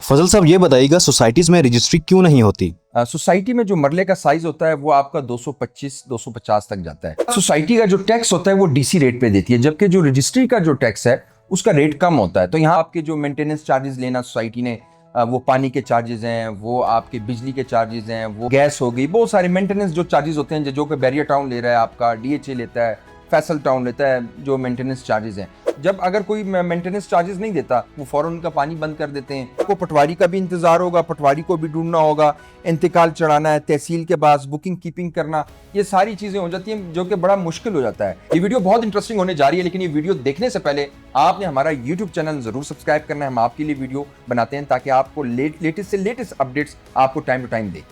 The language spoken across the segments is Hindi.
फजल साहब ये बताइएगा सोसाइटीज में रजिस्ट्री क्यों नहीं होती? सोसाइटी में जो मरले का साइज होता है वो आपका 225-250 तक जाता है। सोसाइटी का जो टैक्स होता है वो डीसी रेट पे देती है, जबकि जो रजिस्ट्री का जो टैक्स है उसका रेट कम होता है। तो यहाँ आपके जो मेंटेनेंस चार्जेस लेना सोसाइटी ने, वो पानी के चार्जेस हैं, वो आपके बिजली के चार्जेस हैं, वो गैस हो गई, बहुत सारे मेंटेनेंस जो चार्जेस होते हैं जो कि बैरियर टाउन ले रहा है, आपका डीएचए लेता है, फैसल टाउन लेता है, जो मेंटेनेंस चार्जेस हैं। जब अगर कोई मेंटेनेंस चार्जेस नहीं देता वो फौरन उनका पानी बंद कर देते हैं। आपको पटवारी का भी इंतजार होगा, पटवारी को भी ढूंढना होगा, इंतकाल चढ़ाना है, तहसील के पास बुकिंग कीपिंग करना, ये सारी चीजें हो जाती हैं जो कि बड़ा मुश्किल हो जाता है। ये वीडियो बहुत इंटरेस्टिंग होने जा रही है, लेकिन ये वीडियो देखने से पहले आपने हमारा यूट्यूब चैनल जरूर सब्सक्राइब करना है। हम आपके लिए वीडियो बनाते हैं ताकि आपको लेटेस्ट से लेटेस्ट अपडेट्स आपको टाइम टू टाइम दे।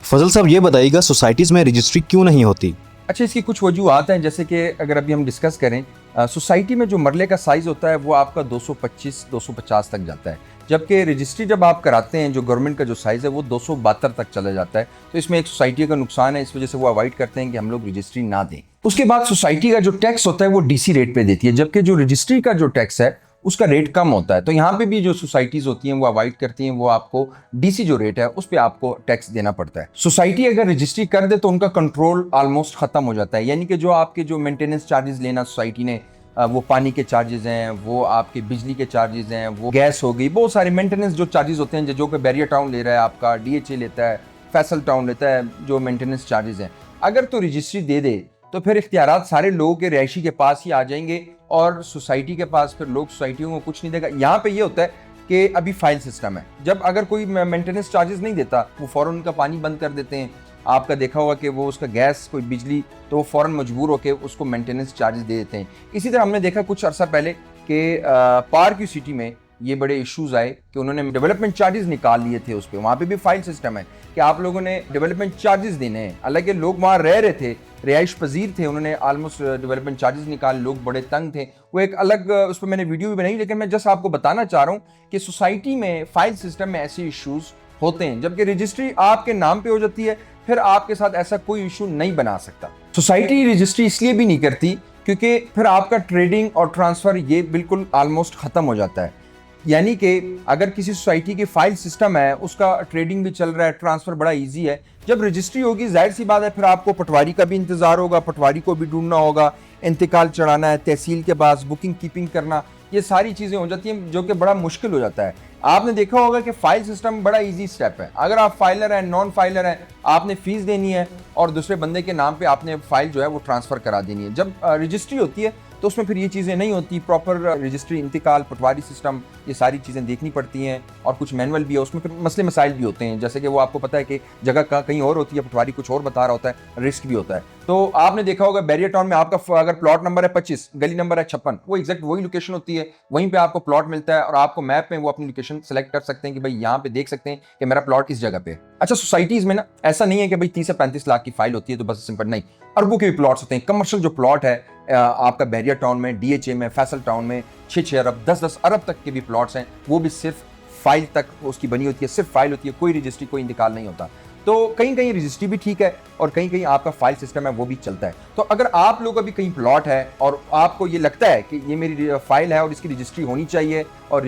फजल साहब ये बताइएगा सोसाइटीज में रजिस्ट्री क्यों नहीं होती? अच्छा, इसकी कुछ वजूहत हैं, जैसे कि अगर अभी हम डिस्कस करें, सोसाइटी में जो मरले का साइज़ होता है वो आपका 225-250 तक जाता है, जबकि रजिस्ट्री जब आप कराते हैं जो गवर्नमेंट का जो साइज़ है वो 272 तक चला जाता है। तो इसमें एक सोसाइटी का नुकसान है, इस वजह से वो अवॉइड करते हैं कि हम लोग रजिस्ट्री ना दें। उसके बाद सोसाइटी का जो टैक्स होता है वो डीसी रेट पे देती है, जबकि जो रजिस्ट्री का जो टैक्स है उसका रेट कम होता है। तो यहाँ पे भी जो सोसाइटीज होती हैं वो अवॉइड करती हैं, वो आपको डीसी जो रेट है उस पर आपको टैक्स देना पड़ता है। सोसाइटी अगर रजिस्ट्री कर दे तो उनका कंट्रोल ऑलमोस्ट खत्म हो जाता है, यानी कि जो आपके जो मेंटेनेंस चार्जेस लेना सोसाइटी ने, वो पानी के चार्जेस हैं, वो आपके बिजली के चार्जेस हैं, वो गैस हो गई, बहुत सारे मेंटेनेंस जो चार्जेस होते हैं जो कि बैरियर टाउन ले रहा है, आपका डीएचए लेता है, फैसल टाउन लेता है, जो मेंटेनेंस चार्जेस हैं। अगर तो रजिस्ट्री दे दे तो फिर इख्तियारात सारे लोगों के रहायशी के पास ही आ जाएंगे और सोसाइटी के पास फिर लोग सोसाइटियों को कुछ नहीं देगा। यहाँ पे ये होता है कि अभी फाइल सिस्टम है, जब अगर कोई मेंटेनेंस चार्जेस नहीं देता वो फौरन उनका पानी बंद कर देते हैं। आपका देखा होगा कि वो उसका गैस कोई बिजली, तो वो फौरन मजबूर होकर उसको मेंटेनेंस चार्जेस दे देते हैं। इसी तरह हमने देखा कुछ अर्सा पहले कि पार्क की सिटी में ये बड़े इश्यूज आए कि उन्होंने डेवलपमेंट चार्जेस निकाल लिए थे उस पर। वहाँ पे भी फाइल सिस्टम है कि आप लोगों ने डेवलपमेंट चार्जेस देने हैं, हालांकि लोग वहाँ रह रहे थे, रिहाइश पजीर थे, उन्होंने ऑलमोस्ट डेवलपमेंट चार्जेस निकाल, लोग बड़े तंग थे। वो एक अलग उस पर मैंने वीडियो भी बनाई, लेकिन मैं जस्ट आपको बताना चाह रहा हूँ कि सोसाइटी में फाइल सिस्टम में ऐसे इश्यूज होते हैं। जबकि रजिस्ट्री आपके नाम पे हो जाती है, फिर आपके साथ ऐसा कोई इशू नहीं बना सकता। सोसाइटी रजिस्ट्री इसलिए भी नहीं करती क्योंकि फिर आपका ट्रेडिंग और ट्रांसफर ये बिल्कुल ऑलमोस्ट खत्म हो जाता है। यानी कि अगर किसी सोसाइटी की फाइल सिस्टम है, उसका ट्रेडिंग भी चल रहा है, ट्रांसफर बड़ा इजी है। जब रजिस्ट्री होगी जाहिर सी बात है फिर आपको पटवारी का भी इंतजार होगा, पटवारी को भी ढूंढना होगा, इंतकाल चढ़ाना है, तहसील के पास बुकिंग कीपिंग करना, ये सारी चीज़ें हो जाती हैं जो कि बड़ा मुश्किल हो जाता है। आपने देखा होगा कि फाइल सिस्टम बड़ा इजी स्टेप है। अगर आप फाइलर हैं, नॉन फाइलर हैं, आपने फीस देनी है और दूसरे बंदे के नाम पे आपने फाइल जो है वो ट्रांसफ़र करा देनी है। जब रजिस्ट्री होती है तो उसमें फिर ये चीज़ें नहीं होती, प्रॉपर रजिस्ट्री, इंतकाल, पटवारी सिस्टम, ये सारी चीज़ें देखनी पड़ती हैं और कुछ मैनुअल भी है, उसमें फिर मसले मसाइल भी होते हैं। जैसे कि वो आपको पता है कि जगह का कहीं और होती है, पटवारी कुछ और बता रहा होता है, रिस्क भी होता है। तो आपने देखा होगा बैरियर टाउन में आपका अगर प्लॉट नंबर है 25, गली नंबर है 56, वो एग्जैक्ट वही लोकेशन होती है, वहीं पे आपको प्लॉट मिलता है और आपको मैप में वो अपनी लोकेशन सेलेक्ट कर सकते हैं कि भाई यहाँ पे देख सकते हैं कि मेरा प्लॉट इस जगह पे है। अच्छा, सोसाइटीज में ना ऐसा नहीं है कि भाई 30 से 35 लाख की फाइल होती है तो बस सिंपल नहीं, अरबों के भी प्लॉट्स होते हैं। कमर्शियल जो प्लॉट है आपका बैरियर टाउन में, डीएचए में, फैसल टाउन में 6-6 अरब, 10-10 अरब तक के भी प्लॉट्स हैं, वो भी सिर्फ फाइल तक उसकी बनी होती है, सिर्फ फाइल होती है, कोई रजिस्ट्री, कोई इंतकाल नहीं होता। तो कहीं कहीं रजिस्ट्री भी ठीक है और कहीं कहीं आपका फाइल सिस्टम है वो भी चलता है। तो अगर आप लोग अभी कहीं प्लॉट है और आपको ये लगता है कि ये मेरी फाइल है और इसकी रजिस्ट्री होनी चाहिए और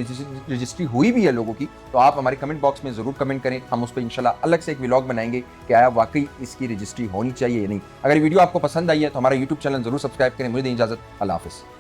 रजिस्ट्री हुई भी है लोगों की, तो आप हमारे कमेंट बॉक्स में ज़रूर कमेंट करें। हम उस पर इंशाल्लाह अलग से एक व्लॉग बनाएंगे कि आया वाकई इसकी रजिस्ट्री होनी चाहिए या नहीं। अगर वीडियो आपको पसंद आई है तो हमारा यूट्यूब चैनल जरूर सब्सक्राइब करें। मुझे दें इजाज़त, अल्लाह हाफ़िज़।